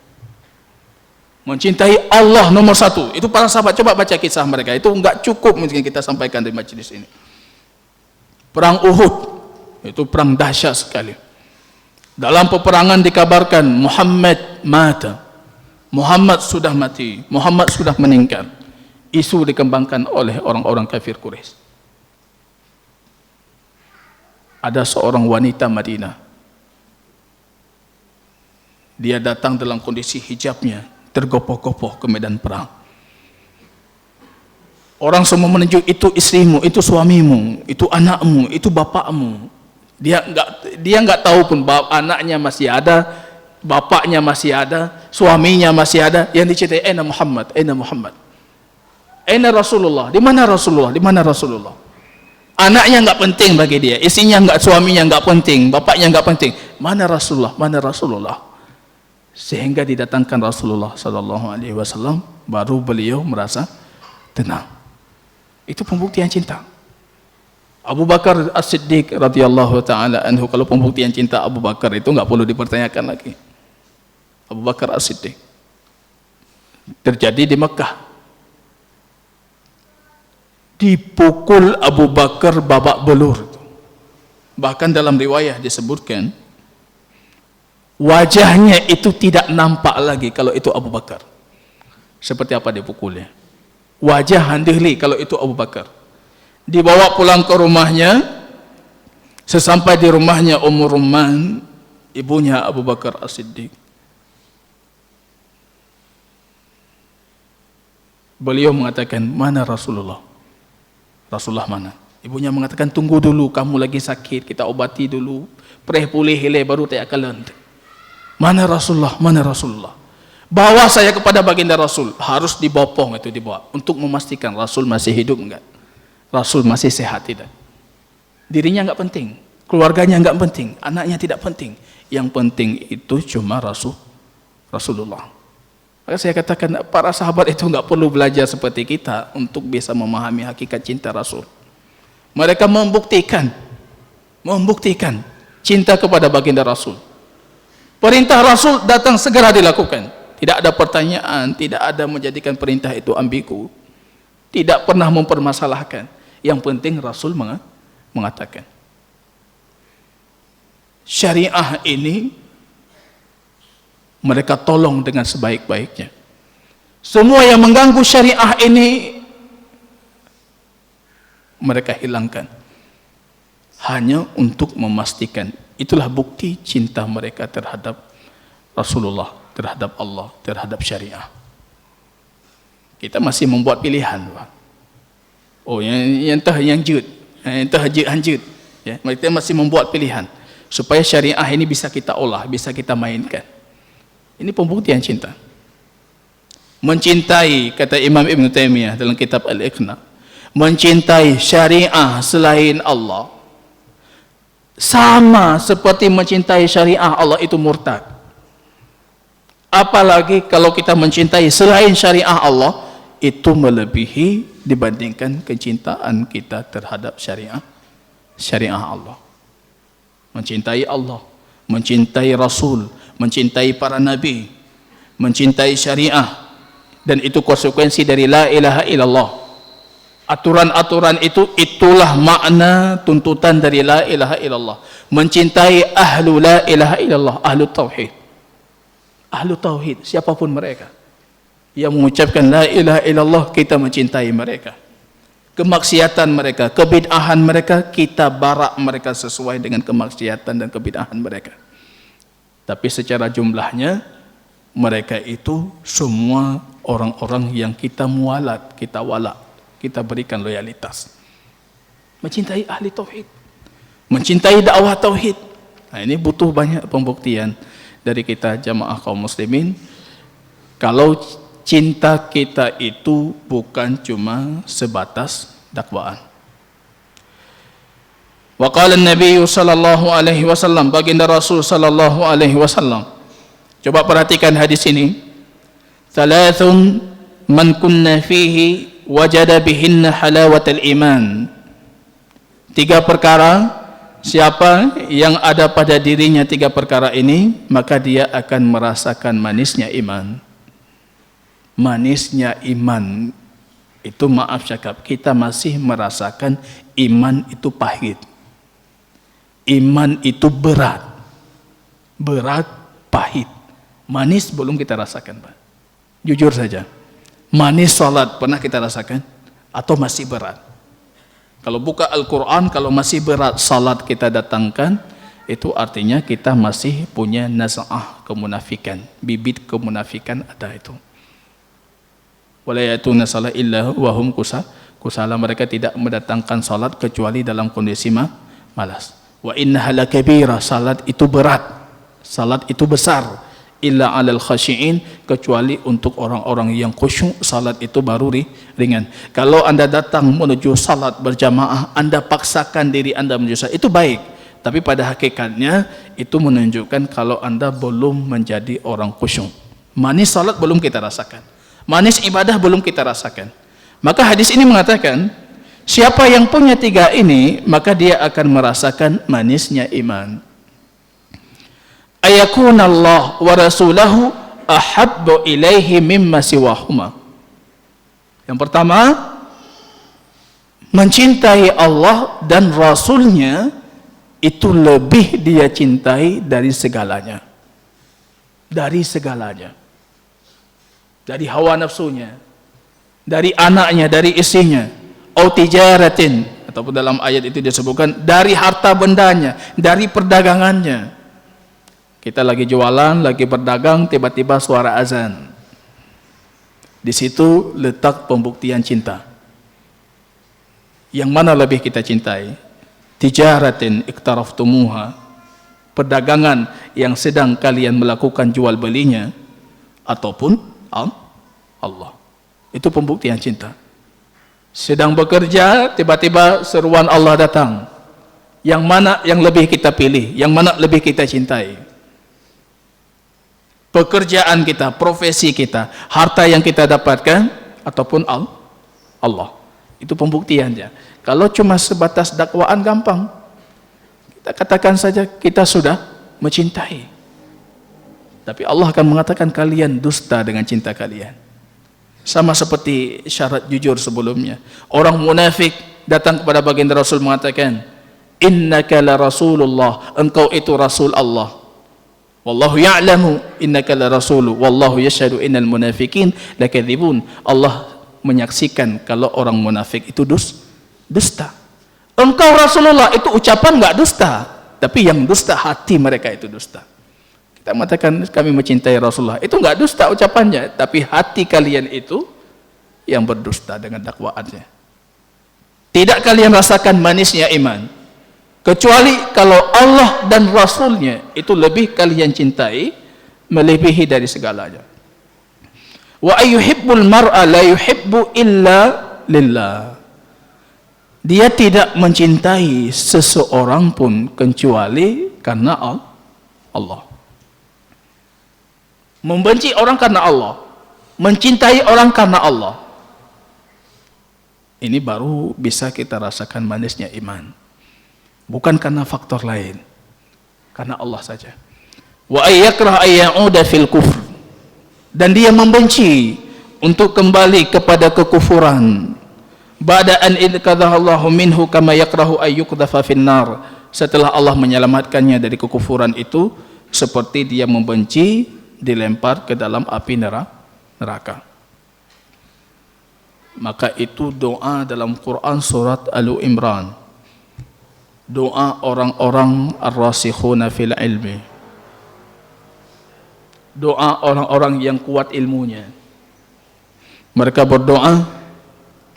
Mencintai Allah nomor satu. Itu para sahabat, coba baca kisah mereka. Itu enggak cukup mungkin kita sampaikan di majelis ini. Perang Uhud, itu perang dahsyat sekali. Dalam peperangan dikabarkan Muhammad sudah mati, Muhammad sudah meninggal. Isu dikembangkan oleh orang-orang kafir Quraisy. Ada seorang wanita Madinah, dia datang dalam kondisi hijabnya tergopoh-gopoh ke medan perang. Orang semua menunjuk, itu istrimu, itu suamimu, itu anakmu, itu bapakmu. Dia enggak tahu pun bahwa anaknya masih ada, bapaknya masih ada, suaminya masih ada, yang dicintai aina Muhammad, aina Muhammad, aina Rasulullah, di mana Rasulullah, di mana Rasulullah. Anaknya nggak penting bagi dia, istrinya nggak, suaminya nggak penting, bapaknya nggak penting, mana Rasulullah, mana Rasulullah. Sehingga didatangkan Rasulullah sallallahu alaihi wasallam, baru beliau merasa tenang. Itu pembuktian cinta. Abu Bakar As-Siddiq radhiyallahu taala anhu, kalau pembuktian cinta Abu Bakar itu nggak perlu dipertanyakan lagi. Abu Bakar As-Siddiq terjadi di Mekah. Dipukul Abu Bakar babak belur. Bahkan dalam riwayah disebutkan wajahnya itu tidak nampak lagi kalau itu Abu Bakar. Seperti apa dipukulnya? Wajah handihli kalau itu Abu Bakar. Dibawa pulang ke rumahnya. Sesampai di rumahnya Ummu Rumman, ibunya Abu Bakar As-Siddiq, beliau mengatakan, mana Rasulullah? Rasulullah mana? Ibunya mengatakan, tunggu dulu, kamu lagi sakit, kita obati dulu, perih pulih hilai baru tak akan. Mana Rasulullah? Mana Rasulullah? Bawa saya kepada baginda Rasul. Harus dibopong, itu dibawa untuk memastikan Rasul masih hidup enggak, Rasul masih sehat tidak. Dirinya enggak penting, keluarganya enggak penting, anaknya tidak penting. Yang penting itu cuma Rasulullah. Maka saya katakan, para sahabat itu enggak perlu belajar seperti kita untuk bisa memahami hakikat cinta Rasul. Mereka membuktikan cinta kepada baginda Rasul. Perintah Rasul datang segera dilakukan. Tidak ada pertanyaan, tidak ada menjadikan perintah itu ambigu. Tidak pernah mempermasalahkan. Yang penting Rasul mengatakan. Syariah ini mereka tolong dengan sebaik-baiknya. Semua yang mengganggu syariah ini mereka hilangkan. Hanya untuk memastikan. Itulah bukti cinta mereka terhadap Rasulullah, terhadap Allah, terhadap syariah. Kita masih membuat pilihan, Pak. Oh, yang entah yang jut, entah hanjut, ya. Kita masih membuat pilihan supaya syariah ini bisa kita olah, bisa kita mainkan. Ini pembuktian cinta. Mencintai, kata Imam Ibn Taymiyah dalam kitab Al-Iqna, mencintai syariah selain Allah sama seperti mencintai syariah Allah itu murtad. Apalagi kalau kita mencintai selain syariah Allah, itu melebihi dibandingkan kecintaan kita terhadap syariah Allah. Mencintai Allah, mencintai Rasul, mencintai para nabi, mencintai syariah, dan itu konsekuensi dari la ilaha illallah. Aturan-aturan itu, itulah makna tuntutan dari la ilaha illallah. Mencintai ahlu la ilaha illallah, ahlu tauhid. Ahlu tauhid, siapapun mereka yang mengucapkan la ilaha illallah, kita mencintai mereka. Kemaksiatan mereka, kebid'ahan mereka, kita barak mereka sesuai dengan kemaksiatan dan kebid'ahan mereka. Tapi secara jumlahnya, mereka itu semua orang-orang yang kita mualat, kita walak, kita berikan loyalitas. Mencintai ahli tauhid, mencintai dakwah tauhid. Nah, ini butuh banyak pembuktian dari kita jamaah kaum muslimin. Kalau cinta kita itu bukan cuma sebatas dakwaan. Wa qala an-nabiy sallallahu alaihi wasallam, baginda Rasul sallallahu alaihi wasallam. Coba perhatikan hadis ini. Thalathun man kunna fihi wajada bihinna halawatal iman. 3 perkara, siapa yang ada pada dirinya 3 perkara ini, maka dia akan merasakan manisnya iman. Manisnya iman itu, maaf cakap, kita masih merasakan iman itu pahit. Iman itu berat, pahit. Manis belum kita rasakan, Pak. Jujur saja, manis salat pernah kita rasakan atau masih berat? Kalau buka Al-Quran, kalau masih berat salat kita datangkan, itu artinya kita masih punya naz'ah kemunafikan, bibit kemunafikan ada itu. Wala yatuna salat illa wa hum kusala, mereka tidak mendatangkan salat kecuali dalam kondisi malas. Wa innaha lakabira, salat itu berat, salat itu besar, illa 'alal khashi'in, kecuali untuk orang-orang yang khusyuk. Salat itu baru ringan. Kalau Anda datang menuju salat berjamaah, Anda paksakan diri Anda menuju salat, itu baik. Tapi pada hakikatnya itu menunjukkan kalau Anda belum menjadi orang khusyuk. Manis salat belum kita rasakan, manis ibadah belum kita rasakan. Maka hadis ini mengatakan, siapa yang punya tiga ini, maka dia akan merasakan manisnya iman. Ayakunallah wa rasulahu ahabbu ilaihi mimma siwahuma. Yang pertama, mencintai Allah dan Rasulnya itu lebih dia cintai dari segalanya. Dari segalanya. Dari hawa nafsunya, dari anaknya, dari istrinya, au tijaratin, ataupun dalam ayat itu disebutkan dari harta bendanya, dari perdagangannya. Kita lagi jualan, lagi berdagang, tiba-tiba suara azan. Di situ letak pembuktian cinta. Yang mana lebih kita cintai? Tijaratin iktaraftumuha, perdagangan yang sedang kalian melakukan jual belinya, ataupun Allah. Itu pembuktian cinta. Sedang bekerja, tiba-tiba seruan Allah datang. Yang mana yang lebih kita pilih? Yang mana lebih kita cintai? Pekerjaan kita, profesi kita, harta yang kita dapatkan, ataupun Allah. Itu pembuktiannya. Kalau cuma sebatas dakwaan gampang, kita katakan saja kita sudah mencintai. Tapi Allah akan mengatakan kalian dusta dengan cinta kalian. Sama seperti syarat jujur sebelumnya. Orang munafik datang kepada baginda Rasul mengatakan, innaka la rasulullah, engkau itu rasul Allah. Wallahu ya'lamu innaka la rasulu wallahu yashhadu innal munafiqin lakadzibun. Allah menyaksikan kalau orang munafik itu dusta. Engkau Rasulullah, itu ucapan enggak dusta, tapi yang dusta hati mereka itu dusta. Kita mengatakan kami mencintai Rasulullah, itu enggak dusta ucapannya, tapi hati kalian itu yang berdusta dengan dakwaannya. Tidak kalian rasakan manisnya iman, kecuali kalau Allah dan Rasulnya itu lebih kalian cintai, melebihi dari segalanya. Wa ayyuhibbul mar'a la yuhibbu illa lillah. Dia tidak mencintai seseorang pun kecuali karena Allah. Membenci orang karena Allah, mencintai orang karena Allah. Ini baru bisa kita rasakan manisnya iman. Bukan karena faktor lain, karena Allah saja. Wa ayyakrah ayyauda fil kufr, dan dia membenci untuk kembali kepada kekufuran. Ba'da an idqadhahu minhu kama yakrahu ayyuqdhafa finnar, setelah Allah menyelamatkannya dari kekufuran itu, seperti dia membenci dilempar ke dalam api neraka. Maka itu doa dalam Quran surat Al-Imran, doa orang-orang ar-rasikhuna fil ilmi, doa orang-orang yang kuat ilmunya. Mereka berdoa,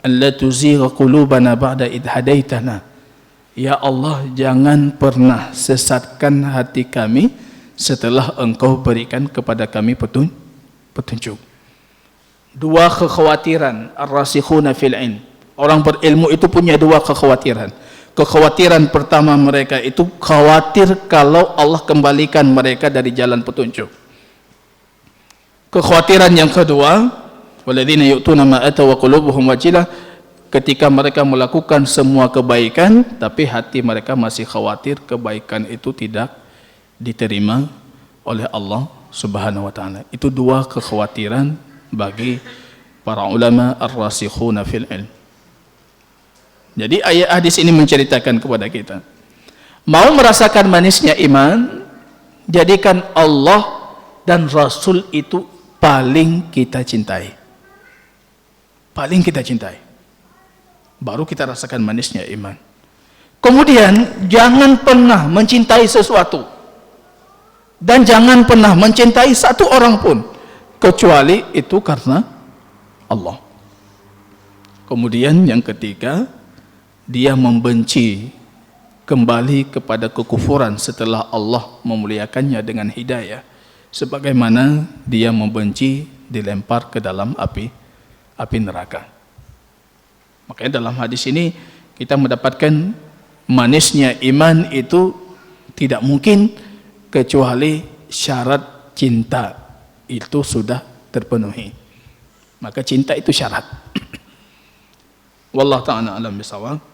alla tuzigha qulubana ba'da idh hadaitana, ya Allah, jangan pernah sesatkan hati kami setelah engkau berikan kepada kami petunjuk. Dua kekhawatiran ar-rasikhuna fil ilm, orang berilmu itu punya dua kekhawatiran. Kekhawatiran pertama mereka itu khawatir kalau Allah kembalikan mereka dari jalan petunjuk. Kekhawatiran yang kedua, walladzina yu'tuna ma ataw wa qulubuhum wajilah, ketika mereka melakukan semua kebaikan tapi hati mereka masih khawatir kebaikan itu tidak diterima oleh Allah Subhanahu wa taala. Itu dua kekhawatiran bagi para ulama ar-rasikhuna fil ilm. Jadi ayat hadis ini menceritakan kepada kita, mau merasakan manisnya iman, jadikan Allah dan Rasul itu paling kita cintai. Paling kita cintai. Baru kita rasakan manisnya iman. Kemudian jangan pernah mencintai sesuatu, dan jangan pernah mencintai satu orang pun kecuali itu karena Allah. Kemudian yang ketiga, dia membenci kembali kepada kekufuran setelah Allah memuliakannya dengan hidayah. sebagaimana dia membenci dilempar ke dalam api neraka. Makanya dalam hadis ini kita mendapatkan manisnya iman itu tidak mungkin kecuali syarat cinta itu sudah terpenuhi. Maka cinta itu syarat. Wallahu ta'ala alam bisawab.